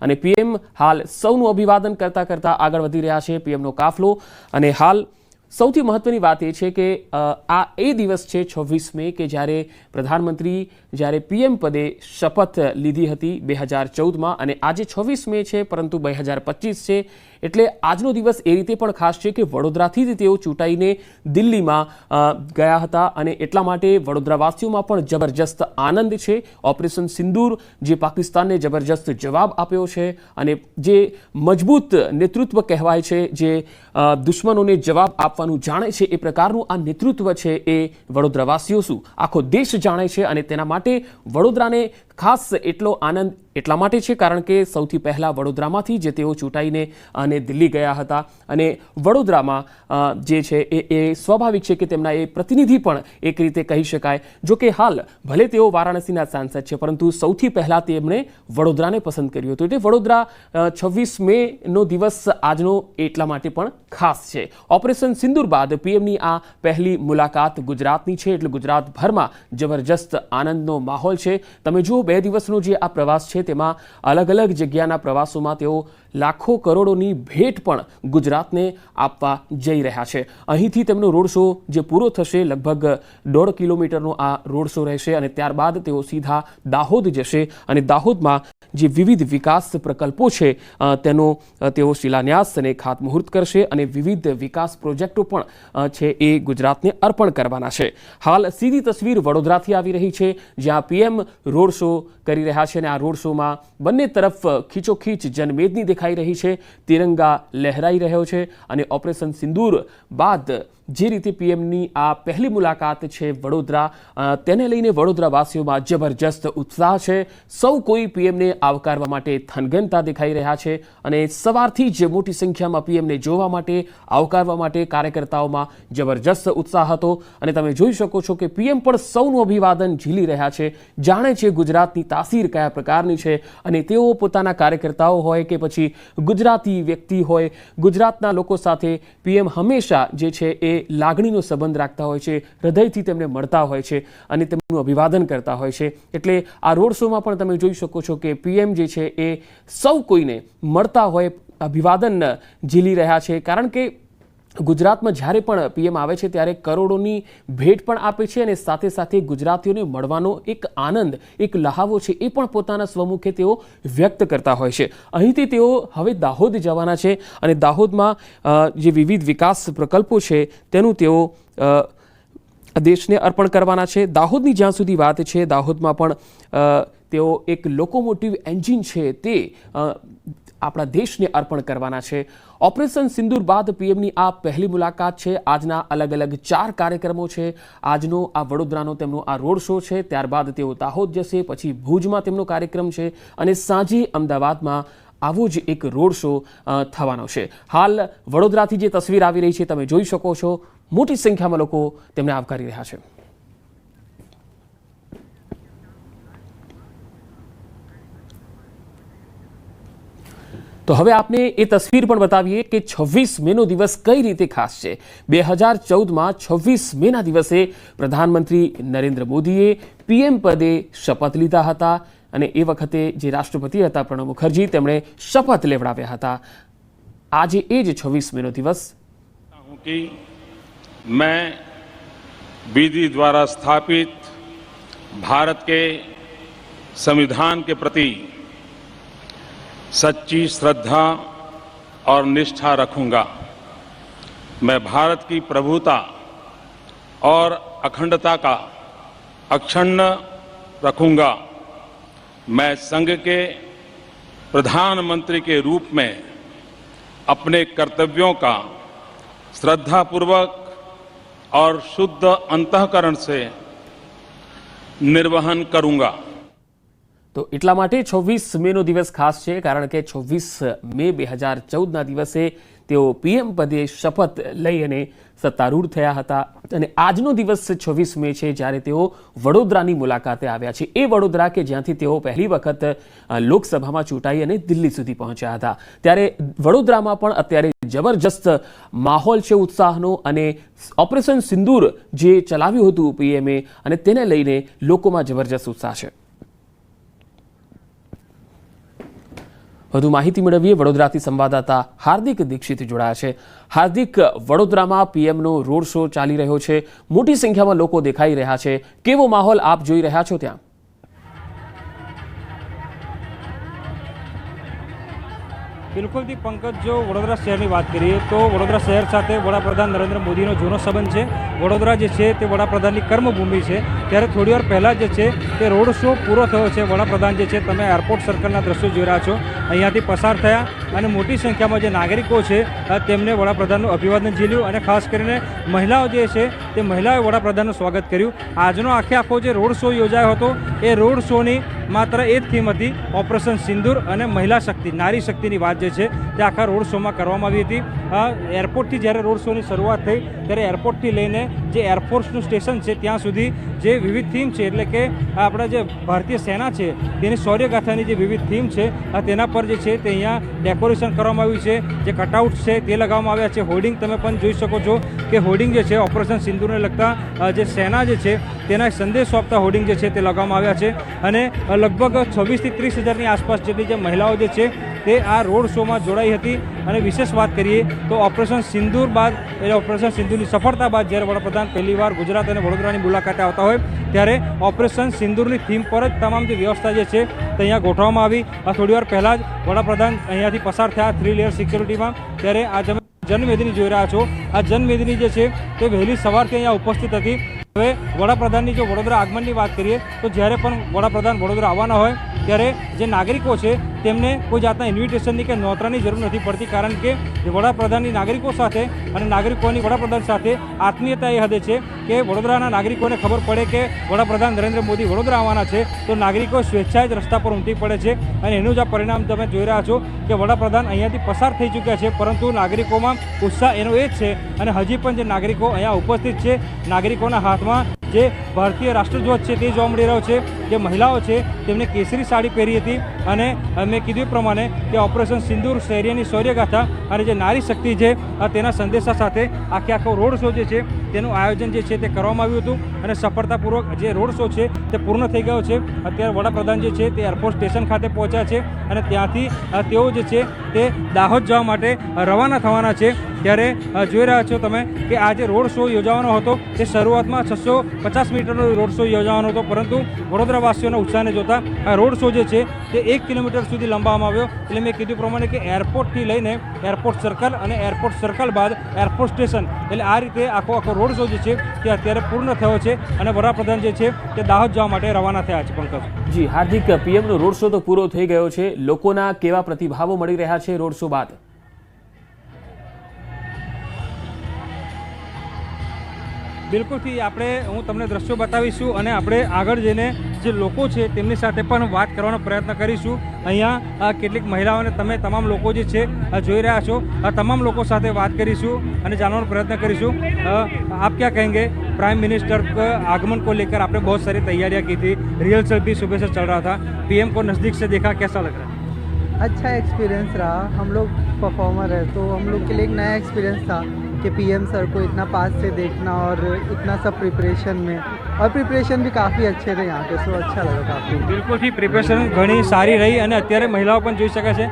અને પીએમ હાલ સૌનું અભિવાદન કરતા કરતા આગળ વધી રહ્યા છે પીએમનો કાફલો। અને હાલ સૌથી મહત્વની વાત એ છે કે આ એ દિવસ છે 26 મે કે જ્યારે પ્રધાનમંત્રી જ્યારે પીએમ પદે શપથ લીધી હતી 2014માં અને આજે 26 મે છે પરંતુ 2025 છે એટલે આજનો દિવસ એ રીતે પણ ખાસ છે કે વડોદરાથી જ તેઓ ચૂંટાઈને દિલ્હીમાં ગયા હતા અને એટલા માટે વડોદરાવાસીઓમાં પણ જબરજસ્ત આનંદ છે। ઓપરેશન સિંદૂર જે પાકિસ્તાનને જબરજસ્ત જવાબ આપ્યો છે અને જે મજબૂત નેતૃત્વ કહેવાય છે જે દુશ્મનોને જવાબ આપવાનું જાણે છે એ પ્રકારનું આ નેતૃત્વ છે એ વડોદરાવાસીઓ શું આખો દેશ જાણે છે અને તેના માટે વડોદરાને ખાસ એટલો આનંદ એટલા માટે છે કારણ કે સૌથી પહેલાં વડોદરામાંથી જે તેઓ ચૂંટાઈને અને દિલ્હી ગયા હતા અને વડોદરામાં જે છે એ સ્વાભાવિક છે કે તેમના એ પ્રતિનિધિ પણ એક રીતે કહી શકાય। જો કે હાલ ભલે તેઓ વારાણસીના સાંસદ છે પરંતુ સૌથી પહેલાં તેમણે વડોદરાને પસંદ કર્યું હતું એટલે વડોદરા 26 મેનો દિવસ આજનો એટલા માટે પણ ખાસ છે। ઓપરેશન સિંદૂર બાદ પીએમની આ પહેલી મુલાકાત ગુજરાતની છે એટલે ગુજરાતભરમાં જબરજસ્ત આનંદનો માહોલ છે। તમે જુઓ 2 દિવસનો જે આ પ્રવાસ છે તેમાં અલગ અલગ જગ્યાના પ્રવાસોમાં તેઓ લાખો કરોડોની ભેટ પણ ગુજરાતને આપવા જઈ રહ્યા છે। અહીંથી તેમનો રોડ શો જે પૂરો થશે લગભગ 1.5 કિલોમીટરનો આ રોડ શો રહેશે અને ત્યારબાદ તેઓ સીધા દાહોદ જશે અને દાહોદમાં જે વિવિધ વિકાસ પ્રકલ્પો છે તેનો તેઓ શિલાન્યાસ અને ખાતમુહૂર્ત કરશે અને વિવિધ વિકાસ પ્રોજેક્ટો પણ છે એ ગુજરાતને અર્પણ કરવાના છે। હાલ સીધી તસવીર વડોદરાથી આવી રહી છે જ્યાં પીએમ રોડ શો કરી રહ્યા છે અને આ રોડ શોમાં બંને તરફ ખીચોખીચ જનમેદની દેખાઈ રહી છે, તિરંગા લહેરાઈ રહ્યો છે અને ઓપરેશન સિંદૂર બાદ જે રીતે પીએમની આ પહેલી મુલાકાત છે વડોદરા તેને લઈને વડોદરાવાસીઓમાં જબરજસ્ત ઉત્સાહ છે। સૌ કોઈ પીએમને આવકારવા માટે થનગનતા દેખાઈ રહ્યા છે અને સવારથી જ મોટી સંખ્યામાં પીએમને જોવા માટે આવકારવા માટે કાર્યકર્તાઓમાં જબરજસ્ત ઉત્સાહ હતો અને તમે જોઈ શકો છો કે પીએમ પણ સૌનું અભિવાદન ઝીલી રહ્યા છે, જાણે છે ગુજરાતની તાસીર કયા પ્રકારની છે અને તેઓ પોતાના કાર્યકર્તાઓ હોય કે પછી ગુજરાતી વ્યક્તિ હોય ગુજરાતના લોકો સાથે પીએમ હંમેશા જે છે એ લાગણીનો સંબંધ રાખતા હોય છે, હૃદયથી તેમને મળતા હોય છે અને તેમનું અભિવાદન કરતા હોય છે। એટલે આ રોડ શોમાં પણ તમે જોઈ શકો છો કે પીએમ જે છે એ સૌ કોઈને મળતા હોય અભિવાદન ઝીલી રહ્યા છે કારણ કે ગુજરાતમાં જ્યારે પણ પીએમ આવે છે ત્યારે કરોડોની ભેટ પણ આપે છે અને સાથે સાથે ગુજરાતીઓને મળવાનો એક આનંદ એક લહાવો છે એ પણ પોતાના સ્વમુખે તેઓ વ્યક્ત કરતા હોય છે। અહીંથી તેઓ હવે દાહોદ જવાના છે અને દાહોદમાં જે વિવિધ વિકાસ પ્રકલ્પો છે તેનું તેઓ દેશને અર્પણ કરવાના છે। દાહોદની જ્યાં સુધી વાત છે દાહોદમાં પણ તેઓ એક લોકોમોટિવ એન્જિન છે તે આપણા દેશને અર્પણ કરવાના છે। ઓપરેશન સિંદૂર બાદ પીએમની આ પહેલી મુલાકાત છે। આજના અલગ અલગ 4 કાર્યક્રમો છે। આજનો આ વડોદરાનો તેમનો આ રોડ શો છે, ત્યારબાદ તેઓ દાહોદ જશે, પછી ભુજમાં તેમનો કાર્યક્રમ છે અને સાંજે અમદાવાદમાં આવો જ એક રોડ શો થવાનો છે। હાલ વડોદરાથી જે તસવીર આવી રહી છે તમે જોઈ શકો છો મોટી સંખ્યામાં લોકો તેમને આવકારી રહ્યા છે। તો હવે આપને એ તસવીર પણ બતાવીએ કે 26 મેનો દિવસ કઈ રીતે ખાસ છે। 2014માં 26 મેના દિવસે પ્રધાનમંત્રી નરેન્દ્ર મોદીએ પીએમ પદે શપથ લીધા હતા અને એ વખતે જે રાષ્ટ્રપતિ હતા પ્રણવ મુખર્જી તેમણે શપથ લેવડાવ્યા હતા। આજે એ જ 26 મેનો દિવસ मैं विधि द्वारा स्थापित भारत के संविधान के प्रति सच्ची श्रद्धा और निष्ठा रखूंगा। मैं भारत की प्रभुता और अखंडता का अक्षुण्ण रखूंगा। मैं संघ के प्रधानमंत्री के रूप में अपने कर्तव्यों का श्रद्धापूर्वक और शुद्ध अंतःकरण से निर्वहन करूंगा। તો એટલા માટે 26 મેનો દિવસ ખાસ છે કારણ કે 26 મે 2014ના દિવસે તેઓ પીએમ પદે શપથ લઈ અને સત્તારૂઢ થયા હતા અને આજનો દિવસ 26 મે છે જ્યારે તેઓ વડોદરાની મુલાકાતે આવ્યા છે। એ વડોદરા કે જ્યાંથી તેઓ પહેલી વખત લોકસભામાં ચૂંટાઈ અને દિલ્હી સુધી પહોંચ્યા હતા ત્યારે વડોદરામાં પણ અત્યારે જબરજસ્ત માહોલ છે ઉત્સાહનો અને ઓપરેશન સિંદૂર જે ચલાવ્યું હતું પીએમએ અને તેને લઈને લોકોમાં જબરજસ્ત ઉત્સાહ છે। વધુ માહિતી મેળવીએ. વડોદરાથી સંવાદદાતા હાર્દિક દીક્ષિત જોડાયા છે. હાર્દિક, વડોદરામાં પીએમનો રોડ શો ચાલી રહ્યો છે, મોટી સંખ્યામાં લોકો દેખાઈ રહ્યા છે, કેવો માહોલ આપ જોઈ રહ્યા છો ત્યાં? બિલકુલથી પંકજ, જો વડોદરા શહેરની વાત કરીએ તો વડોદરા શહેર સાથે વડાપ્રધાન નરેન્દ્ર મોદીનો જૂનો સંબંધ છે. વડોદરા જે છે તે વડાપ્રધાનની કર્મભૂમિ છે. ત્યારે થોડી વાર પહેલાં જે છે તે રોડ શો પૂરો થયો છે. વડાપ્રધાન જે છે, તમે એરપોર્ટ સર્કલના દ્રશ્યો જોઈ રહ્યા છો, અહીંયાથી પસાર થયા અને મોટી સંખ્યામાં જે નાગરિકો છે તેમને વડાપ્રધાનનું અભિવાદન ઝીલ્યું અને ખાસ કરીને મહિલાઓ જે છે તે મહિલાઓએ વડાપ્રધાનનું સ્વાગત કર્યું. આજનો આખો જે રોડ શો યોજાયો હતો એ રોડ શોની માત્ર એ જ થીમ હતી, ઓપરેશન સિંદૂર અને મહિલા શક્તિ, નારી શક્તિની વાત જે છે તે આખા રોડ શોમાં કરવામાં આવી હતી. એરપોર્ટથી જ્યારે રોડ શોની શરૂઆત થઈ ત્યારે એરપોર્ટથી લઈને જે એરફોર્સનું સ્ટેશન છે ત્યાં સુધી જે વિવિધ થીમ છે, એટલે કે આપણા જે ભારતીય સેના છે તેની શૌર્યગાથાની જે વિવિધ થીમ છે તેના પર જે છે તે અહીંયા ડેકોરેશન કરવામાં આવ્યું છે. જે કટઆઉટ્સ છે તે લગાવવામાં આવ્યા છે. હોર્ડિંગ તમે પણ જોઈ શકો છો કે હોર્ડિંગ જે છે ઓપરેશન સિંદૂરને લગતા જે સેના જે છે તેના સંદેશો આપતા હોર્ડિંગ જે છે તે લગાવવામાં આવ્યા છે. અને લગભગ 26,000 થી 30,000ની આસપાસ જેટલી જે મહિલાઓ જે છે તે આ રોડ શોમાં જોડાઈ હતી. અને વિશેષ વાત કરીએ તો ઓપરેશન સિંદૂર બાદ, એટલે ઓપરેશન સિંદૂરની સફળતા બાદ જ્યારે વડાપ્રધાન પહેલીવાર ગુજરાત અને વડોદરાની મુલાકાતે આવતા હોય ત્યારે ઓપરેશન સિંદૂરની થીમ પર જ તમામ જે વ્યવસ્થા જે છે તે અહીંયા ગોઠવવામાં આવી. થોડી વાર પહેલાં જ વડાપ્રધાન અહીંયાથી પસાર થયા 3 લેયર સિક્યોરિટીમાં. ત્યારે આ જનમેદની જોઈ રહ્યા છો. આ જનમેદની જે છે તે વહેલી સવારથી અહીંયા ઉપસ્થિત હતી. હવે વડાપ્રધાનની જો વડોદરા આગમનની વાત કરીએ તો જ્યારે પણ વડાપ્રધાન વડોદરા આવવાના હોય ત્યારે જે નાગરિકો છે તેમને કોઈ જાતના ઇન્વિટેશનની કે નોતરાની જરૂર નથી પડતી, કારણ કે વડાપ્રધાનની નાગરિકો સાથે અને નાગરિકોની વડાપ્રધાન સાથે આત્મીયતા એ હદે છે કે વડોદરાના નાગરિકોને ખબર પડે કે વડાપ્રધાન નરેન્દ્ર મોદી વડોદરા આવવાના છે તો નાગરિકો સ્વેચ્છાએ જ રસ્તા પર ઉમટી પડે છે. અને એનું જ આ પરિણામ તમે જોઈ રહ્યા છો કે વડાપ્રધાન અહીંયાથી પસાર થઈ ચૂક્યા છે, પરંતુ નાગરિકોમાં ઉત્સાહ એનો એ જ છે. અને હજી પણ જે નાગરિકો અહીંયા ઉપસ્થિત છે, નાગરિકોના હાથમાં જે ભારતીય રાષ્ટ્રધ્વજ છે તે જોવા મળી રહ્યો છે. જે મહિલાઓ છે તેમને કેસરી સાડી પહેરી હતી અને મેં કીધું પ્રમાણે કે ઓપરેશન સિંદૂર, શૌર્યની શૌર્યગાથા અને જે નારી શક્તિ છે તેના સંદેશા સાથે આખો રોડ શો જે છે તેનું આયોજન જે છે તે કરવામાં આવ્યું હતું. અને સફળતાપૂર્વક જે રોડ શો છે તે પૂર્ણ થઈ ગયો છે. અત્યારે વડાપ્રધાન જે છે તે એરપોર્ટ સ્ટેશન ખાતે પહોંચ્યા છે અને ત્યાંથી તેઓ જે છે તે દાહોદ જવા માટે રવાના થવાના છે. ત્યારે જોઈ રહ્યા છો તમે કે આ જે રોડ શો યોજાવાનો હતો તે શરૂઆતમાં 650 મીટરનો રોડ શો યોજાવાનો હતો, પરંતુ વડોદરાવાસીઓના ઉત્સાહને જોતા આ રોડ શો જે છે તે 1 કિલોમીટર સુધી લંબાવવામાં આવ્યો. એટલે મેં કીધું પ્રમાણે કે એરપોર્ટથી લઈને એરપોર્ટ સર્કલ અને એરપોર્ટ સર્કલ બાદ એરપોર્ટ સ્ટેશન, એટલે આ રીતે આખો રોડ શો જે છે તે અત્યારે પૂર્ણ થયો છે અને વડાપ્રધાન જે છે તે દાહોદ જવા માટે રવાના થયા છે. પંકજ જી હાર્દિક, પીએમનો રોડ શો તો પૂરો થઈ ગયો છે, લોકોના કેવા પ્રતિભાવો મળી રહ્યા છે રોડ શો બાદ? બિલકુલથી હું તમને દ્રશ્યો બતાવીશું અને આપણે આગળ જઈને જે લોકો છે તેમની સાથે પણ વાત કરવાનો પ્રયત્ન કરીશું. અહીંયા કેટલીક મહિલાઓને તમે તમામ લોકો જે છે જોઈ રહ્યા છો, આ તમામ લોકો સાથે વાત કરીશું અને જાણવાનો પ્રયત્ન કરીશું. આપ क्या कहेंगे? प्राइम मिनिस्टर का आगमन को लेकर आपने बहुत सारी तैयारियां की थी, रिहर्सल भी सुबह से चल रहा था, पीएम को नज़दीक से देखा, कैसा लग रहा है? अच्छा एक्सपीरियंस रहा. हम लोग परफॉर्मर है तो हम लोग के लिए एक नया एक्सपीरियंस था कि पीएम सर को इतना पास से देखना और इतना सब प्रिपरेशन में, और प्रिपरेशन भी काफ़ी अच्छे थे यहाँ पे, सो अच्छा लगा काफ़ी. બિલકુલથી પ્રિપરેશન ઘણી સારી રહી અને અત્યારે મહિલાઓ પણ જોઈ શકે છે.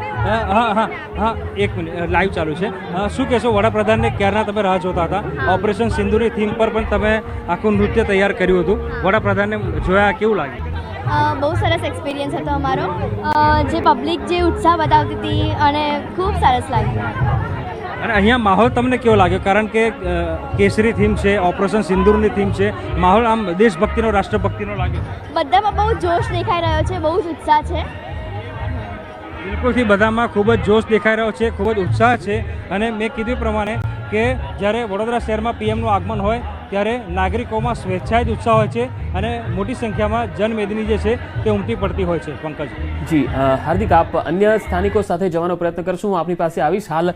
હા, એક મિનિટ, લાઈવ ચાલુ છે. શું કહેશો, વડાપ્રધાનને ક્યારના તમે રાહ જોતા હતા, ઓપરેશન સિંદૂરની થીમ પર પણ તમે આખું નૃત્ય તૈયાર કર્યું હતું, વડાપ્રધાનને જોયા કેવું લાગ્યું? બહુ સરસ એક્સપિરિયન્સ હતો અમારો. જે પબ્લિક જે ઉત્સાહ બતાવતી હતી અને ખૂબ સરસ લાગ્યું. અને અહીંયા માહોલ તમને કેવો લાગ્યો? કારણ કે કેસરી થીમ છે, ઓપરેશન સિંદૂરની થીમ છે, માહોલ આમ દેશભક્તિનો, રાષ્ટ્રભક્તિનો લાગ્યો? બધામાં બહુ જોશ દેખાઈ રહ્યો છે, બહુ જ ઉત્સાહ છે. બિલકુલથી બધામાં ખૂબ જ જોશ દેખાઈ રહ્યો છે, ખૂબ જ ઉત્સાહ છે. અને મેં કીધું પ્રમાણે કે જ્યારે વડોદરા શહેરમાં પીએમનું આગમન હોય ત્યારે નાગરિકોમાં સ્વેચ્છાએ જ ઉત્સાહ હોય છે અને મોટી સંખ્યામાં જનમેદની જે છે તે ઉમટી પડતી હોય છે. પંકજ જી હાર્દિક, આપ અન્ય સ્થાનિકો સાથે જવાનો પ્રયત્ન કરશું, હું આપની પાસે આવીશ. હાલ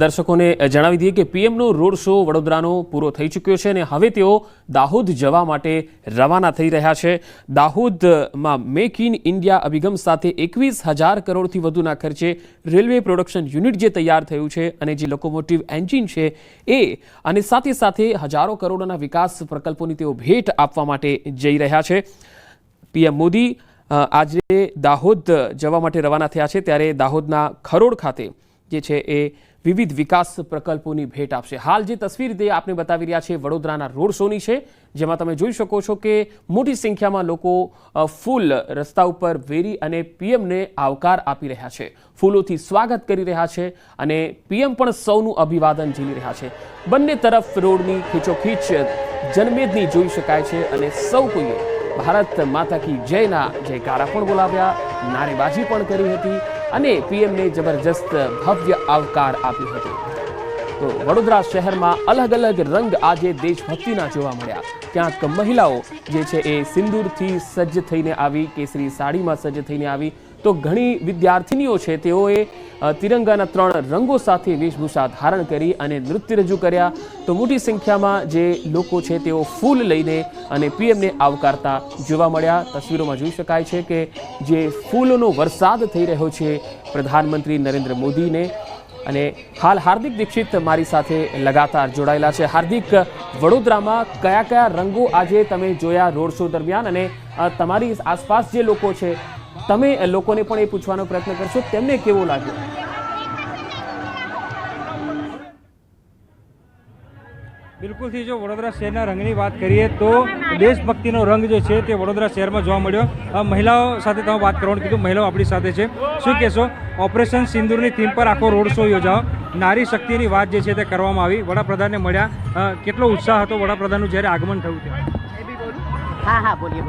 દર્શકોને જણાવી દઈએ કે પીએમનો રોડ શો વડોદરાનો પૂરો થઈ ચૂક્યો છે અને હવે તેઓ દાહોદ જવા માટે રવાના થઈ રહ્યા છે. દાહોદમાં મેક ઇન ઇન્ડિયા અભિગમ સાથે 21,000 કરોડથી વધુના ખર્ચે રેલવે પ્રોડક્શન યુનિટ જે તૈયાર થયું છે અને જે લોકોમોટિવ એન્જિન છે એ, અને સાથે સાથે હજારો કરોડોના વિકાસ પ્રકલ્પોની તેઓ ભેટ આપવા માટે જઈ રહ્યા છે. પીએમ મોદી આજે દાહોદ જવા માટે રવાના થયા છે, ત્યારે દાહોદના ખરોડ ખાતે જે છે એ વિવિધ વિકાસ પ્રકલ્પોની ભેટ આપશે. હાલ જે તસવીર તે આપને બતાવી રહ્યા છે વડોદરાના રોડ શોની છે, જેમાં તમે જોઈ શકો છો કે મોટી સંખ્યામાં લોકો ફૂલ રસ્તા ઉપર વેરી અને પીએમને આવકાર આપી રહ્યા છે, ફૂલોથી સ્વાગત કરી રહ્યા છે અને પીએમ પણ સૌનું અભિવાદન ઝીલી રહ્યા છે. બંને તરફ રોડની ખીચોખીચ જનમેદની જોઈ શકાય છે અને સૌ કોઈએ ભારત માતા કી જયના જયકારા પણ બોલાવ્યા, નારેબાજી પણ કરી હતી અને પીએમને જબરજસ્ત ભવ્ય આવકાર આપ્યો હતો. તો વડોદરા શહેરમાં અલગ અલગ રંગ આજે દેશભક્તિના જોવા મળ્યા. ક્યાંક મહિલાઓ જે છે એ સિંદૂરથી સજ્જ થઈને આવી, કેસરી સાડીમાં સજ્જ થઈને આવી, તો ઘણી વિદ્યાર્થીનીઓ છે તેઓએ તિરંગાના 3 રંગો સાથે વેશભૂષા ધારણ કરી અને નૃત્ય રજૂ કર્યા. તો મોટી સંખ્યામાં જે લોકો છે તેઓ ફૂલ લઈને અને પીએમને આવકારતા જોવા મળ્યા. તસવીરોમાં જોઈ શકાય છે કે જે ફૂલોનો વરસાદ થઈ રહ્યો છે પ્રધાનમંત્રી નરેન્દ્ર મોદીને. અને હાલ હાર્દિક દીક્ષિત મારી સાથે લગાતાર જોડાયેલા છે. હાર્દિક, વડોદરામાં કયા કયા રંગો આજે તમે જોયા રોડ શો દરમિયાન, અને તમારી આસપાસ જે લોકો છે તમે લોકોને પણ એ પૂછવાનો પ્રયત્ન કરશો તેમને કેવો લાગ્યો? બિલકુલથી જો વડોદરા શહેરના રંગની વાત કરીએ તો દેશભક્તિનો રંગ જે છે તે વડોદરા શહેરમાં જોવા મળ્યો. મહિલાઓ સાથે તમે વાત કરવાનું કીધું, મહિલાઓ આપણી સાથે છે. શું કહેશો, ઓપરેશન સિંદૂરની થીમ પર આખો રોડ શો યોજાયો, નારી શક્તિની વાત જે છે તે કરવામાં આવી, વડાપ્રધાનને મળ્યા, કેટલો ઉત્સાહ હતો વડાપ્રધાનનું જ્યારે આગમન થયું ત્યારે? हाँ बोलिए.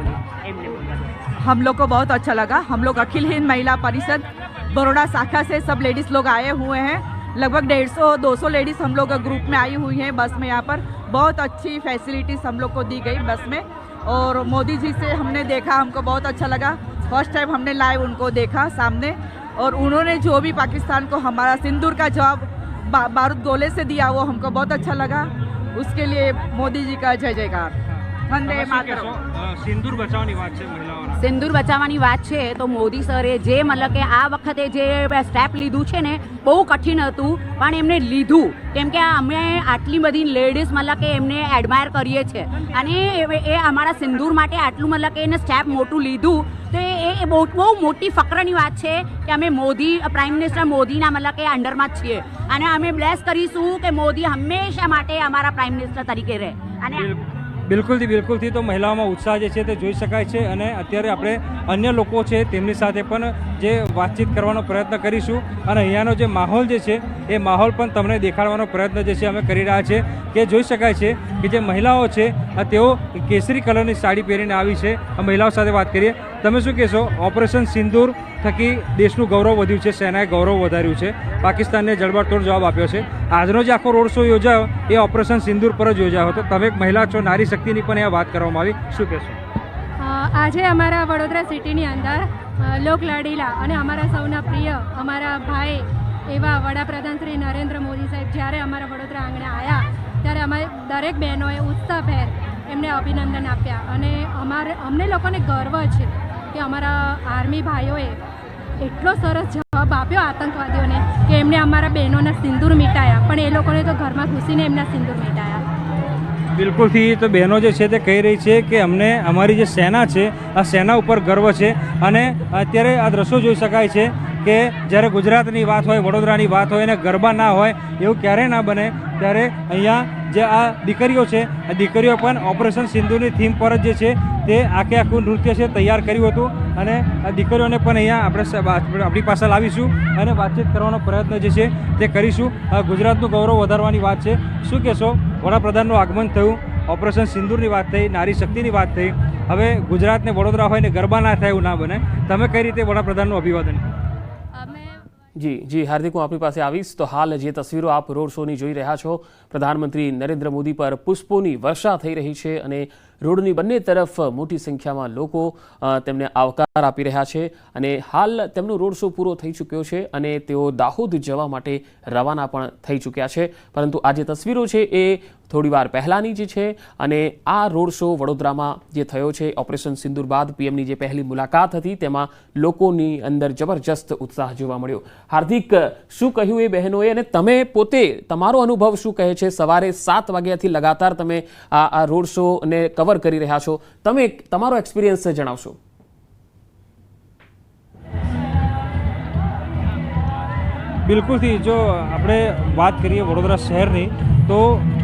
हम लोग को बहुत अच्छा लगा. हम लोग अखिल हिंद महिला परिषद बड़ौदा शाखा से सब लेडीज़ लोग आए हुए हैं. लगभग 150-200 लेडीज़ हम लोग ग्रुप में आई हुई हैं बस में. यहाँ पर बहुत अच्छी फैसिलिटीज़ हम लोग को दी गई बस में. और मोदी जी से हमने देखा, हमको बहुत अच्छा लगा. फर्स्ट टाइम हमने लाइव उनको देखा सामने, और उन्होंने जो भी पाकिस्तान को हमारा सिंदूर का जवाब बारूद गोले से दिया वो हमको बहुत अच्छा लगा. उसके लिए मोदी जी का जय जयकार. वंदे मातरम. સિંદૂર બચાવવાની વાત છે મહિલાઓના. સિંદૂર બચાવવાની વાત છે તો મોદી સરે જે મતલબ કે આ વખતે જે સ્ટેપ લીધું છે ને બહુ કઠિન હતું, પણ એમને લીધું. કેમ કે અમે આટલી બધી લેડીઝ મતલબ કે એમને એડમાયર કરીએ છીએ, અને એ અમારા સિંદૂર માટે આટલું મતલબ કે એને સ્ટેપ મોટું લીધું, તો એ બહુ મોટી ફક્રની વાત છે કે અમે મોદી પ્રાઇમ મિનિસ્ટર મોદીના મતલબ કે અંડરમાં જ છીએ, અને અમે બ્લેસ કરીશું કે મોદી હંમેશા માટે અમારા પ્રાઇમ મિનિસ્ટર તરીકે રહે. અને બિલકુલથી તો મહિલાઓમાં ઉત્સાહ જે છે તે જોઈ શકાય છે. અને અત્યારે આપણે અન્ય લોકો છે તેમની સાથે પણ જે વાતચીત કરવાનો પ્રયત્ન કરીશું, અને અહીંયાનો જે માહોલ જે છે એ માહોલ પણ તમને દેખાડવાનો પ્રયત્ન જે છે અમે કરી રહ્યા છે. કે જોઈ શકાય છે કે જે મહિલાઓ છે તેઓ કેસરી કલરની સાડી પહેરીને આવી છે. મહિલાઓ સાથે વાત કરીએ, તમે શું કહેશો? ઓપરેશન સિંદૂર થકી દેશનું ગૌરવ વધ્યું છે, સેનાએ ગૌરવ વધાર્યું છે, પાકિસ્તાનને જડબાતોડ જવાબ આપ્યો છે. આજનો જે આખો રોડ શો યોજાયો એ ઓપરેશન સિંદૂર પર જ યોજાયો હતો. તમે એક મહિલા છો, નારી શક્તિની પણ અહીંયા વાત કરવામાં આવી, શું કહેશો? આજે અમારા વડોદરા સિટીની અંદર લોકલાડીલા અને અમારા સૌના પ્રિય અમારા ભાઈ એવા વડાપ્રધાન શ્રી નરેન્દ્ર મોદી સાહેબ જ્યારે અમારા વડોદરા આંગણે આવ્યા, ત્યારે અમારે દરેક બહેનોએ ઉત્સાહભેર એમને અભિનંદન આપ્યા. અને અમને લોકોને ગર્વ છે કે અમારા આર્મી ભાઈઓએ એટલો સરસ જવાબ આપ્યો આતંકવાદીઓને કે એમને અમારા બહેનોના સિંદૂર મીટાયા, પણ એ લોકોને તો ઘરમાં ઘૂસીને એમના સિંદૂર મીટાયા. બિલકુલથી તો બહેનો જે છે તે કહી રહી છે કે અમને અમારી જે સેના છે આ સેના ઉપર ગર્વ છે. અને અત્યારે આ દ્રશ્યો જોઈ શકાય છે કે જ્યારે ગુજરાતની વાત હોય, વડોદરાની વાત હોય અને ગરબા ના હોય એવું ક્યારેય ના બને, ત્યારે અહીંયા જે આ દીકરીઓ છે આ દીકરીઓ પણ ઓપરેશન સિંદૂરની થીમ પર જ જે છે તે આખું નૃત્ય છે તૈયાર કર્યું હતું. અને આ દીકરીઓને પણ અહીંયા આપણે આપણી પાસે લાવીશું અને વાતચીત કરવાનો પ્રયત્ન જે છે તે કરીશું. ગુજરાતનું ગૌરવ વધારવાની વાત છે. શું કહેશો? વડાપ્રધાનનું આગમન થયું, ઓપરેશન સિંદૂરની વાત થઈ, નારી શક્તિની વાત થઈ. હવે ગુજરાતને વડોદરા હોય ને ગરબા ના થાય એવું ના બને. તમે કઈ રીતે વડાપ્રધાનનું અભિવાદન? જી હાર્દિક, હું આપણી પાસે આવીશ. તો હાલ જે તસવીરો આપ રોડ શોની જોઈ રહ્યા છો, પ્રધાનમંત્રી નરેન્દ્ર મોદી પર પુષ્પોની વર્ષા થઈ રહી છે અને રોડની બંને તરફ મોટી સંખ્યામાં લોકો તેમને આવકાર આપી રહ્યા છે. અને હાલ તેમનો રોડ શો પૂરો થઈ ચૂક્યો છે અને તેઓ દાહોદ જવા માટે રવાના પણ થઈ ચૂક્યા છે. પરંતુ આ જે તસવીરો છે એ થોડીવાર પહેલાંની જ છે. અને આ રોડ શો વડોદરામાં જે થયો છે ઓપરેશન સિંદૂર બાદ પીએમની જે પહેલી મુલાકાત હતી તેમાં લોકોની અંદર જબરજસ્ત ઉત્સાહ જોવા મળ્યો. હાર્દિક, શું કહ્યું એ બહેનોએ, અને તમે પોતે તમારો અનુભવ શું કહે છે? સવારે 7 વાગ્યાથી લગાતાર તમે આ રોડ શોને કવર કરી રહ્યા છો, તમે તમારો એક્સપિરિયન્સ જણાવશો. બિલકુલથી જો આપણે વાત કરીએ વડોદરા શહેરની તો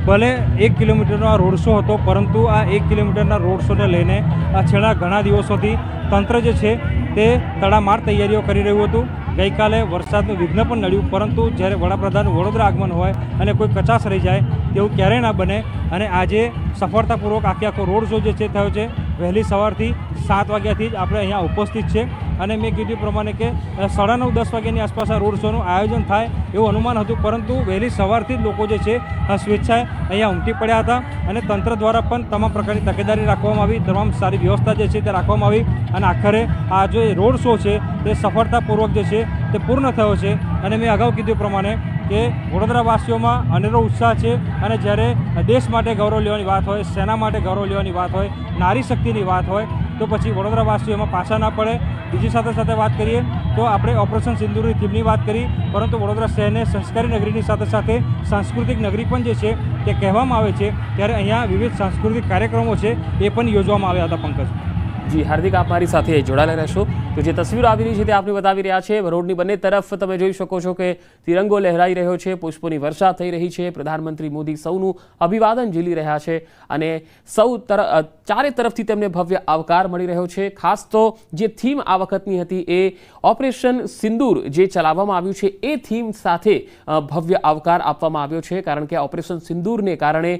ભલે 1 કિલોમીટરનો આ રોડ શો હતો, પરંતુ આ 1 કિલોમીટરના રોડ શોને લઈને આ છેલ્લા ઘણા દિવસોથી તંત્ર જે છે તે તડામાર તૈયારીઓ કરી રહ્યું હતું. ગઈકાલે વરસાદનું વિઘ્ન પણ નડ્યું, પરંતુ જ્યારે વડાપ્રધાનનું વડોદરા આગમન હોય અને કોઈ કચાશ રહી જાય તેવું ક્યારેય ના બને. અને આજે સફળતાપૂર્વક આખો રોડ શો જે છે થયો છે. વહેલી સવારથી 7 વાગ્યાથી જ આપણે અહીંયા ઉપસ્થિત છે અને મેં કીધું પ્રમાણે કે 9:30-10 વાગ્યાની આસપાસ આ રોડ શોનું આયોજન થાય એવું અનુમાન હતું, પરંતુ વહેલી સવારથી જ લોકો જે છે સ્વેચ્છાએ અહીંયા ઉમટી પડ્યા હતા અને તંત્ર દ્વારા પણ તમામ પ્રકારની તકેદારી રાખવામાં આવી, તમામ સારી વ્યવસ્થા જે છે તે રાખવામાં આવી અને આખરે આ જે રોડ શો છે તે સફળતાપૂર્વક જે છે તે પૂર્ણ થયો છે. અને મેં અગાઉ કીધું પ્રમાણે કે વડોદરાવાસીઓમાં અનેરો ઉત્સાહ છે અને જ્યારે દેશ માટે ગૌરવ લેવાની વાત હોય, સેના માટે ગૌરવ લેવાની વાત હોય, નારી શક્તિની વાત હોય તો પછી વડોદરાવાસીઓમાં પાછા ના પડે. બીજી સાથે વાત કરીએ તો આપણે ઓપરેશન સિંદૂરની થીમની વાત કરી, પરંતુ વડોદરા શહેરને સંસ્કારી નગરીની સાથે સાંસ્કૃતિક નગરી પણ જે છે તે કહેવામાં આવે છે, ત્યારે અહીંયા વિવિધ સાંસ્કૃતિક કાર્યક્રમો છે એ પણ યોજવામાં આવ્યા હતા. પંકજ જી હાર્દિક, આપ મારી સાથે જોડાયેલા રહેશો. તો જે તસવીરો આવી રહી છે તે આપને બતાવી રહ્યા છે. રોડની બંને તરફ તમે જોઈ શકો છો કે તિરંગો લહેરાઈ રહ્યો છે, પુષ્પોની વર્ષા થઈ રહી છે. પ્રધાનમંત્રી મોદી સૌનું અભિવાદન ઝીલી રહ્યા છે અને ચારે તરફથી તેમને ભવ્ય આવકાર મળી રહ્યો છે. ખાસ તો જે થીમ આ વખતની હતી એ ઓપરેશન સિંદૂર જે ચલાવવામાં આવ્યું છે એ થીમ સાથે ભવ્ય આવકાર આપવામાં આવ્યો છે, કારણ કે ઓપરેશન સિંદૂરને કારણે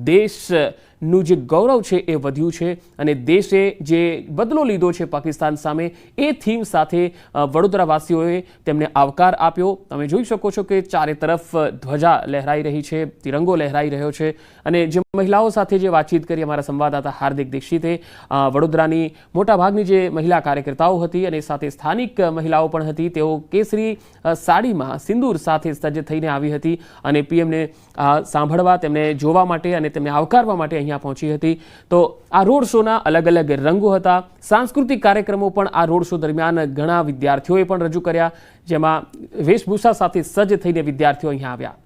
દેશનું જે ગૌરવ છે એ વધ્યું છે અને દેશે જે બદલો લીધો છે પાકિસ્તાન સામે, એ થીમ સાથે વડોદરાવાસીઓએ તેમને આવકાર આપ્યો. તમે જોઈ શકો છો કે ચારે તરફ ધ્વજા લહેરાઈ રહી છે, તિરંગો લહેરાઈ રહ્યો છે. અને જે મહિલાઓ સાથે જે વાતચીત કરી અમારા સંવાદદાતા હાર્દિક દીક્ષિતે, વડોદરાની મોટાભાગની જે મહિલા કાર્યકર્તાઓ હતી અને સાથે સ્થાનિક મહિલાઓ પણ હતી, તેઓ કેસરી સાડીમાં સિંદૂર સાથે સજ્જ થઈને આવી હતી અને પીએમને સાંભળવા, તેમને જોવા માટે અને તેમને આવકારવા માટે અહીંયા પહોંચી હતી. તો આ રોડ શોના અલગ અલગ રંગો હતા. સાંસ્કૃતિક કાર્યક્રમો પણ આ રોડ શો દરમિયાન ઘણા વિદ્યાર્થીઓએ પણ રજૂ કર્યા, જેમાં વેશભૂષા સાથે સજ્જ થઈને વિદ્યાર્થીઓ અહીંયા આવ્યા.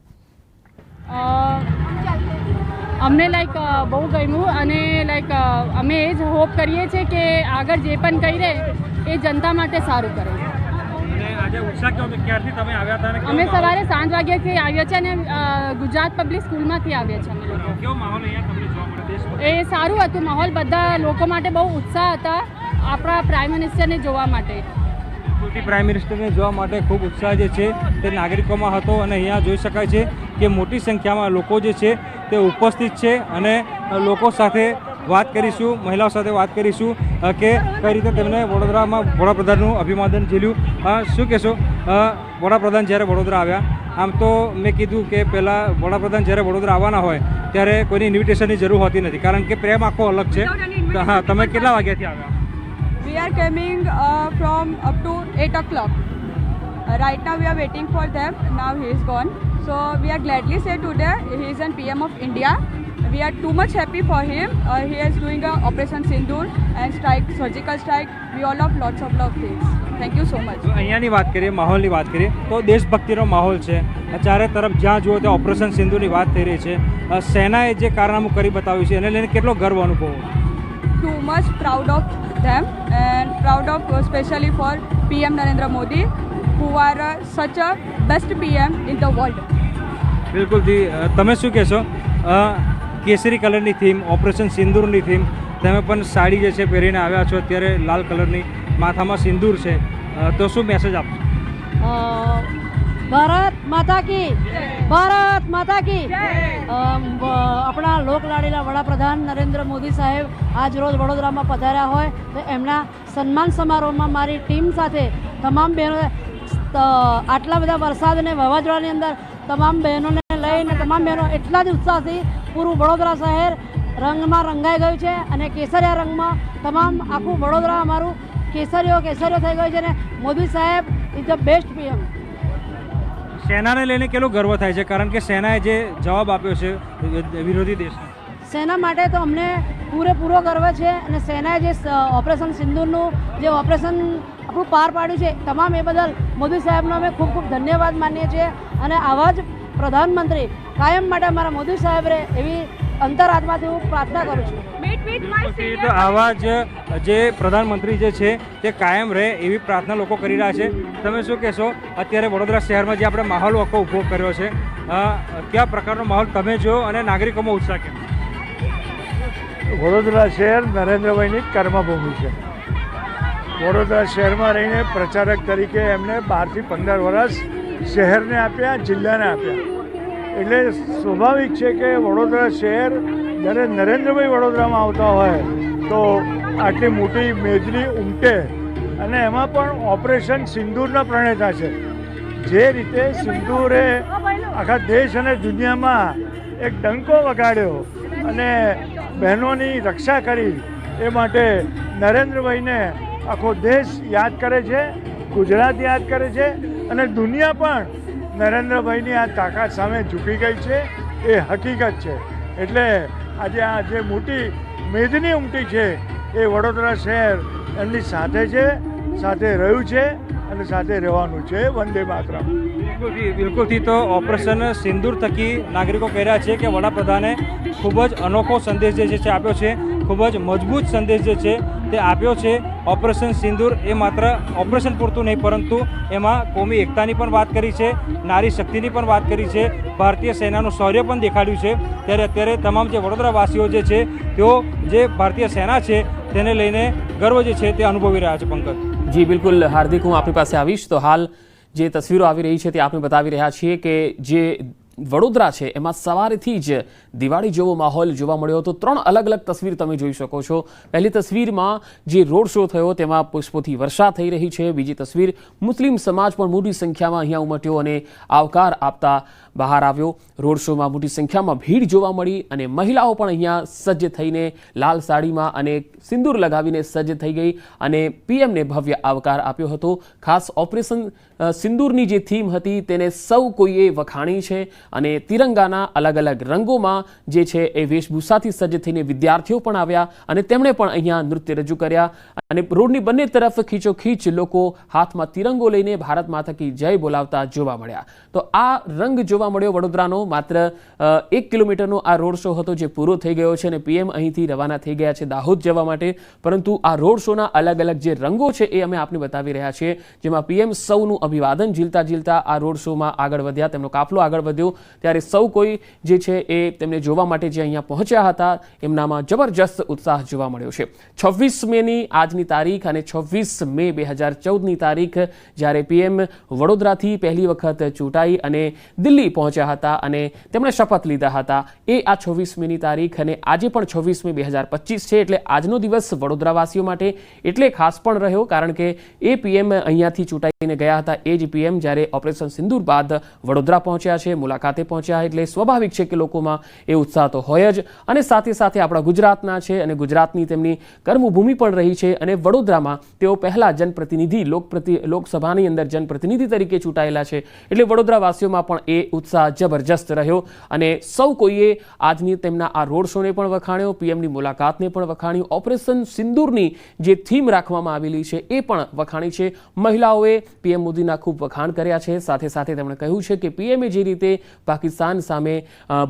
અમને બહુ ગમ્યું અને અમે એ જ હોપ કરીએ છીએ કે આગળ જે પણ કરી રહે એ જનતા માટે સારું કરે. અમે સવારે 7 વાગ્યાથી આવ્યા છે અને ગુજરાત પબ્લિક સ્કૂલમાંથી આવ્યા છે અમે લોકો. એ સારું હતું માહોલ, બધા લોકો માટે બહુ ઉત્સાહ હતા આપણા પ્રાઇમ મિનિસ્ટરને જોવા માટે. પ્રાઇમ મિનિસ્ટરને જોવા માટે ખૂબ ઉત્સાહ જે છે તે નાગરિકોમાં હતો અને અહીંયા જોઈ શકાય છે કે મોટી સંખ્યામાં લોકો જે છે તે ઉપસ્થિત છે અને લોકો સાથે વાત કરીશું, મહિલાઓ સાથે વાત કરીશું કે કઈ રીતે તેમણે વડોદરામાં વડાપ્રધાનનું અભિવાદન ઝીલ્યું. શું કહેશો, વડાપ્રધાન જ્યારે વડોદરા આવ્યા, આમ તો મેં કીધું કે પહેલાં વડાપ્રધાન જ્યારે વડોદરા આવવાના હોય ત્યારે કોઈની ઇન્વિટેશનની જરૂર હોતી નથી, કારણ કે પ્રેમ આખો અલગ છે. હા, તમે કેટલા વાગ્યાથી આવ્યા? We are coming from up to 8 o'clock. Right now we are waiting for them. Now he is gone. So we are gladly say today he is an PM of India. We are too much happy for him. He is doing a Operation Sindoor and strike, surgical strike. We all have lots of love things. Thank you so much. અહીંયાની વાત કરીએ, માહોલની વાત કરીએ તો દેશભક્તિનો માહોલ છે. ચારે તરફ જ્યાં જુઓ ત્યાં ઓપરેશન સિંધુની વાત થઈ રહી છે. સેનાએ જે કારનામું કરી બતાવ્યું છે એને લઈને કેટલો ગર્વ અનુભવો? Too much proud of them and proud of especially for PM Narendra Modi who are such a best PM in the world. બિલકુલ જી, તમે શું કહેશો? કેસરી કલરની થીમ, ઓપરેશન સિંદૂરની થીમ, તમે પણ સાડી જે છે પહેરીને આવ્યા છો, અત્યારે લાલ કલરની માથામાં સિંદૂર છે, તો શું મેસેજ આપશો? ભારત માતા કી, ભારત માતા કી. આપણા લોકલાડીલા વડાપ્રધાન નરેન્દ્ર મોદી સાહેબ આજ રોજ વડોદરામાં પધાર્યા હોય તો એમના સન્માન સમારોહમાં મારી ટીમ સાથે તમામ બહેનો, આટલા બધા વરસાદ અને વાવાઝોડાની અંદર તમામ બહેનોને લઈને તમામ બહેનો એટલા જ ઉત્સાહથી પૂરું વડોદરા શહેર રંગમાં રંગાઈ ગયું છે અને કેસરિયા રંગમાં તમામ આખું વડોદરા અમારું કેસરીઓ થઈ ગયું છે અને મોદી સાહેબ ઇઝ ધ બેસ્ટ પીએમ. સેનાને લઈને કેટલો ગર્વ થાય છે, કારણ કે સેનાએ જે જવાબ આપ્યો છે વિરોધી દેશને? સેના માટે તો અમને પૂરેપૂરો ગર્વ છે અને સેનાએ જે ઓપરેશન સિંદૂરનું જે ઓપરેશન આપણું પાર પાડ્યું છે તમામ એ બદલ મોદી સાહેબનો અમે ખૂબ ખૂબ ધન્યવાદ માનીએ છીએ અને આવા જ પ્રધાનમંત્રી કાયમ માટે અમારા મોદી સાહેબ રહે એવી અંતરાત્માથી હું પ્રાર્થના કરું છું. તો આવા જ જે પ્રધાનમંત્રી જે છે તે કાયમ રહે એવી પ્રાર્થના લોકો કરી રહ્યા છે. તમે શું કહેશો, અત્યારે વડોદરા શહેરમાં જે આપણે માહોલ આખો ઊભો કર્યો છે, કયા પ્રકારનો માહોલ તમે જો અને નાગરિકોમાં ઉત્સાહ કેમ? વડોદરા શહેર નરેન્દ્રભાઈની કર્મભૂમિ છે. વડોદરા શહેરમાં રહીને પ્રચારક તરીકે એમને 12 થી 15 વર્ષ શહેરને આપ્યા, જિલ્લાને આપ્યા. એટલે સ્વાભાવિક છે કે વડોદરા શહેર જ્યારે નરેન્દ્રભાઈ વડોદરામાં આવતા હોય તો આટલી મોટી મેદની ઉમટે. અને એમાં પણ ઓપરેશન સિંદૂરના પ્રણેતા છે. જે રીતે સિંદૂરે આખા દેશ અને દુનિયામાં એક ડંકો વગાડ્યો અને બહેનોની રક્ષા કરી, એ માટે નરેન્દ્રભાઈને આખો દેશ યાદ કરે છે, ગુજરાત યાદ કરે છે અને દુનિયા પણ નરેન્દ્રભાઈની આ તાકાત સામે ઝૂકી ગઈ છે. એ હકીકત છે. એટલે આજે આ જે મોટી મેદની ઉમટી છે એ વડોદરા શહેર એમની સાથે છે, સાથે રહ્યું છે અને સાથે રહેવાનું છે. વંદે માતરમ. બિલકુલથી તો ઓપરેશન સિંદૂર થકી નાગરિકો કહી રહ્યા છે કે વડાપ્રધાને ખૂબ જ અનોખો સંદેશ જે છે આપ્યો છે, ખૂબ જ મજબૂત સંદેશ જે છે તે આપ્યો છે. ઓપરેશન સિંદૂર એ માત્ર ઓપરેશન પૂરતું નહીં, પરંતુ એમાં કોમી એકતાની પણ વાત કરી છે, નારી શક્તિની પણ વાત કરી છે, ભારતીય સેનાનું શૌર્ય પણ દેખાડ્યું છે. ત્યારે અત્યારે તમામ જે વડોદરાવાસીઓ જે છે તેઓ જે ભારતીય સેના છે તેને લઈને ગર્વ જે છે તે અનુભવી રહ્યા છે. પંકજ. જી બિલકુલ હાર્દિક, હું આપની પાસે આવીશ. તો હાલ જે તસવીરો આવી રહી છે તે આપણે બતાવી રહ્યા છીએ કે જે વડોદરા છે એમાં સવારથી જ દિવાળી જેવો માહોલ જોવા મળ્યો હતો. 3 અલગ અલગ તસવીર તમે જોઈ શકો છો. પહેલી તસવીરમાં જે રોડ શો થયો તેમાં પુષ્પોથી વર્ષા થઈ રહી છે. બીજી તસવીર મુસ્લિમ સમાજ પણ મોટી સંખ્યામાં અહીંયા ઉમટ્યો અને આવકાર આપતા બહાર આવ્યો. રોડ શોમાં મોટી સંખ્યામાં ભીડ જોવા મળી અને મહિલાઓ પણ અહીંયા સજ્જ થઈને લાલ સાડીમાં અને સિંદૂર લગાવીને સજ્જ થઈ ગઈ અને પીએમને ભવ્ય આવકાર આપ્યો હતો. ખાસ ઓપરેશન સિંદૂરની જે થીમ હતી તેને સૌ કોઈએ વખાણી છે અને તિરંગાના અલગ અલગ રંગોમાં જે છે એ વેશભૂષાથી સજ્જ થઈને વિદ્યાર્થીઓ પણ આવ્યા અને તેમણે પણ અહીંયા નૃત્ય રજૂ કર્યા અને રોડની બંને તરફ ખીચોખીચ લોકો હાથમાં તિરંગો લઈને ભારત માતા કી જય બોલાવતા જોવા મળ્યા. તો આ રંગ જોવા મળ્યો વડોદરાનો. માત્ર 1 કિલોમીટરનો આ રોડ શો હતો જે પૂરો થઈ ગયો છે અને પીએમ અહીંથી રવાના થઈ ગયા છે દાહોદ જવા માટે. પરંતુ આ રોડ શોના અલગ અલગ જે રંગો છે એ અમે આપને બતાવી રહ્યા છીએ, જેમાં પીએમ સૌનું અભિવાદન ઝીલતા આ રોડ શોમાં આગળ વધ્યા, તેમનો કાફલો આગળ વધ્યો. ત્યારે સૌ કોઈ જે છે એ તેમને જોવા માટે જે અહીંયા પહોંચ્યા હતા એમનામાં જબરજસ્ત ઉત્સાહ જોવા મળ્યો છે. 26 મેની આજની તારીખ અને 26 મે 2014ની તારીખ જ્યારે પીએમ વડોદરાથી પહેલી વખત ચૂંટાઈ અને દિલ્હી પહોંચ્યા હતા અને તેમણે શપથ લીધા હતા, એ આ 26 મેની તારીખ અને આજે પણ 26 મે 2025 છે. એટલે આજનો દિવસ વડોદરાવાસીઓ માટે એટલે ખાસ પણ રહ્યો કારણ કે એ પીએમ અહીંયાથી ચૂંટાઈને ગયા હતા. એ જ પીએમ જ્યારે ઓપરેશન સિંદૂર બાદ વડોદરા પહોંચ્યા છે, મુલાકાતે પહોંચ્યા, એટલે સ્વાભાવિક છે કે લોકોમાં એ ઉત્સાહ તો હોય જ. અને સાથે સાથે આપણા ગુજરાતના છે અને ગુજરાતની તેમની કર્મભૂમિ પણ રહી છે અને વડોદરામાં તેઓ પહેલા જનપ્રતિનિધિ લોકસભાની અંદર જનપ્રતિનિધિ તરીકે ચૂંટાયેલા છે. એટલે વડોદરાવાસીઓમાં પણ એ ઉત્સાહ જબરજસ્ત રહ્યો અને સૌ કોઈએ આજની તેમના આ રોડ શોને પણ વખાણ્યો, પીએમની મુલાકાતને પણ વખાણી, ઓપરેશન સિંદૂરની જે થીમ રાખવામાં આવેલી છે એ પણ વખાણી છે. મહિલાઓએ પીએમ મોદીના ખૂબ વખાણ કર્યા છે. સાથે સાથે તેમણે કહ્યું છે કે પીએમએ જે રીતે પાકિસ્તાન સામે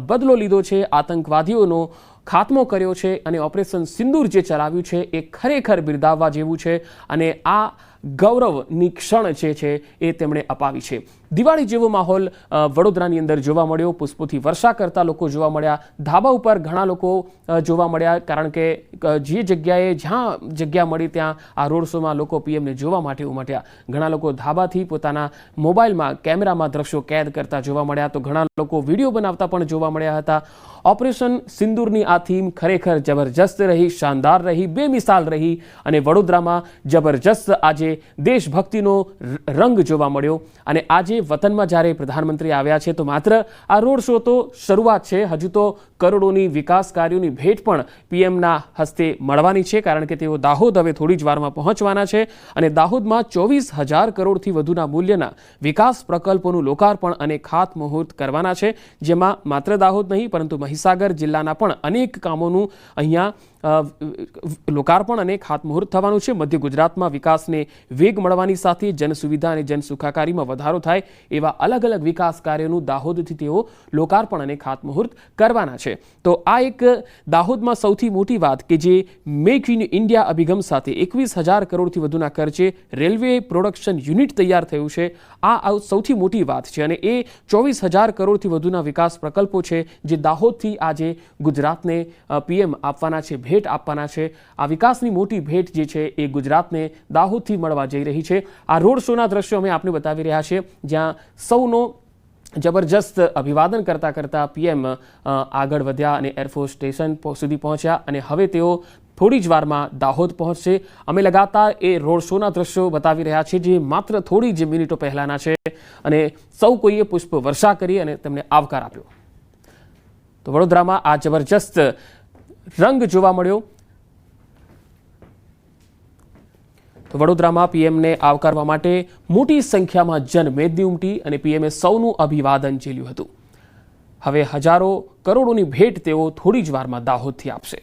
બદલો લીધો છે, આતંકવાદીઓનો ખાત્મો કર્યો છે અને ઓપરેશન સિંદૂર જે ચલાવ્યું છે એ ખરેખર બિરદાવવા જેવું છે અને આ ગૌરવની ક્ષણ જે છે એ તેમણે અપાવી છે. દિવાળી જેવો માહોલ વડોદરાની અંદર જોવા મળ્યો. પુષ્પોથી વર્ષા કરતા લોકો જોવા મળ્યા. ધાબા ઉપર ઘણા લોકો જોવા મળ્યા કારણ કે જે જગ્યાએ જ્યાં જગ્યા મળી ત્યાં આ રોડ શોમાં લોકો પીએમને જોવા માટે ઉમટ્યા. ઘણા લોકો ધાબાથી પોતાના મોબાઈલમાં કેમેરામાં દ્રશ્યો કેદ કરતા જોવા મળ્યા, તો ઘણા લોકો વિડીયો બનાવતા પણ જોવા મળ્યા હતા. ઓપરેશન સિંદૂરની આ થીમ ખરેખર જબરજસ્ત રહી, શાનદાર રહી, બેમિસાલ રહી અને વડોદરામાં જબરજસ્ત આજે દેશભક્તિનો રંગ જોવા મળ્યો. અને આજે વતનમાં જ્યારે પ્રધાનમંત્રી આવ્યા છે તો માત્ર આ રોડ શો તો શરૂઆત છે. હજુ તો કરોડોની વિકાસ કાર્યોની ભેટ પણ પીએમના હસ્તે મળવાની છે કારણ કે તેઓ દાહોદ હવે થોડી જ વારમાં પહોંચવાના છે અને દાહોદમાં 24,000 કરોડથી વધુના મૂલ્યના વિકાસ પ્રકલ્પોનું લોકાર્પણ અને ખાતમુહૂર્ત કરવાના છે, જેમાં માત્ર દાહોદ નહીં પરંતુ મહીસાગર જિલ્લાના પણ અનેક કામોનું અહીંયા લોકાર્પણ અને ખાતમુહૂર્ત થવાનું છે. મધ્ય ગુજરાતમાં વિકાસને વેગ મળવાની સાથે જનસુવિધા અને જનસુખાકારીમાં વધારો થાય એવા અલગ અલગ વિકાસ કાર્યોનું દાહોદથી તેઓ લોકાર્પણ અને ખાતમુહૂર્ત કરવાના છે. તો આ એક દાહોદમાં સૌથી મોટી વાત કે જે મેક ઇન ઇન્ડિયા અભિગમ સાથે 21,000 કરોડથી વધુના ખર્ચે રેલવે પ્રોડક્શન યુનિટ તૈયાર થયું છે. આ સૌથી મોટી વાત છે અને એ 24,000 કરોડથી વધુના વિકાસ પ્રકલ્પો છે જે દાહોદથી આજે ગુજરાતને પીએમ આપવાના છે, ભેટ આપવાના છે. આ વિકાસની મોટી ભેટ જે છે એ ગુજરાતને દાહોદથી મળવા જઈ રહી છે. આ રોડ શોના દ્રશ્યો અમે આપને બતાવી રહ્યા છીએ જ્યાં સૌનો જબરજસ્ત અભિવાદન કરતા કરતા પીએમ આગળ વધ્યા અને એરફોર્સ સ્ટેશન સુધી પહોંચ્યા અને હવે તેઓ થોડી જ વારમાં દાહોદ પહોંચશે. અમે લગાતાર એ રોડ શોના દ્રશ્યો બતાવી રહ્યા છીએ જે માત્ર થોડી જ મિનિટો પહેલાના છે અને સૌ કોઈએ પુષ્પ વર્ષા કરી અને તેમને આવકાર આપ્યો. તો વડોદરામાં આ જબરજસ્ત રંગ જોવા મળ્યો. તો વડોદરામાં પીએમને આવકારવા માટે મોટી સંખ્યામાં જનમેદની ઉમટી અને પીએમએ સૌનું અભિવાદન ઝીલ્યું હતું. હવે હજારો કરોડોની ભેટ તેઓ થોડી જ વારમાં દાહોદથી આપશે.